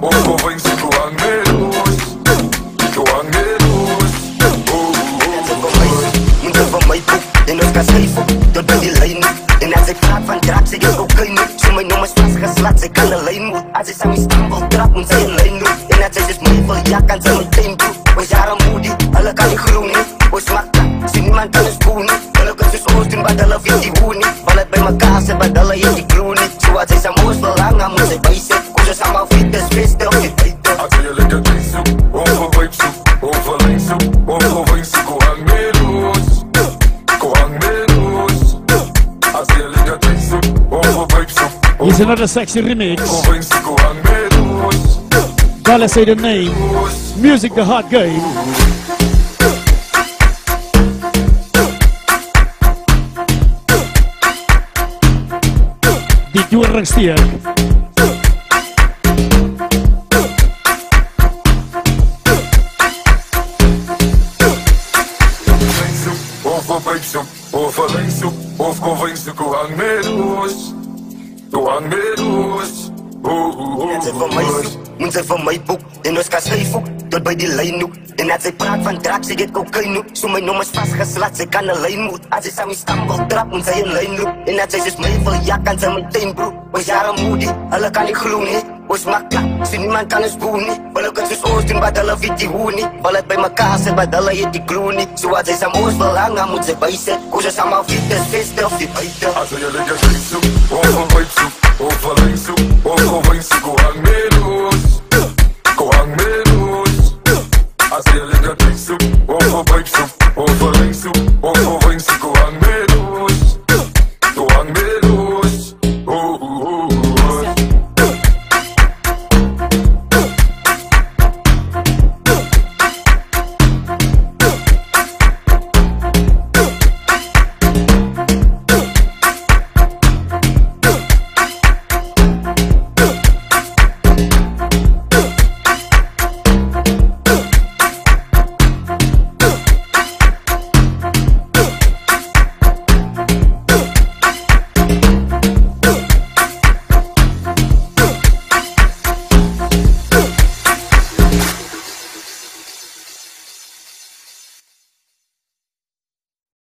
O convence-o ang meros O ang meros Muntah van my boek en ons kan schrijven tot bij die lijn. En als ik praat van draak, zeg ik ook geen niet. Zo mijn nummers vastgeslagen, zij kan alleen moet. Als ik aan mijn stambel trap, moet zij een lijn doen. En als zij dus mee wil, ja, kan zij meteen doen. We jaren moody, alle kan niet groeien. We smakken, zie niemand kan een spoen. Gelukkig is oosten, maar de love in die woe niet. Val het bij elkaar, ze badallen in die gloe niet. Zoals zij zijn moest wel lang, moet zij bijzet. Hoe ze samen fittes, wisten of je tijd. Als je lekker tijd zoekt, onverwijp zoekt, onverlijn zoekt, onconvence-o ang meros O ang meros Als je lekker tijd zoekt, onverwijp zoekt, Here's another sexy remix. onconvence-o ang meros Gotta say the name. Music the hot game. Die doorrangstier. Of alleen zoek, of convence-o ang meros O ang meros Zij van mij zoek, moet zij van mij boek. En ons kan schrijven tot bij die lijn nu. En als zij praat van draak, zeg ik ook geen nu. Zo mijn nummers vastgeslagen, zij kan alleen moet. Als zij aan mijn stambel trap, moet zij een lijn doen. En als zij dus mee wil, ja, kan zij meteen broek. We jaren moody, alle kan niet groeien. We smakken, zie niemand kan een spoen niet. Gelukkig is oosten, maar de love in die woe niet. Val het bij elkaar, ze badallen in die gloe niet. Zoals zij zijn moest wel lang, moet zij bijzet. Hoe ze samen fittes, visten of die bijten. Als je lekker tijd zoekt, onverwijp zoekt, onverlijn zoekt, onconvence-o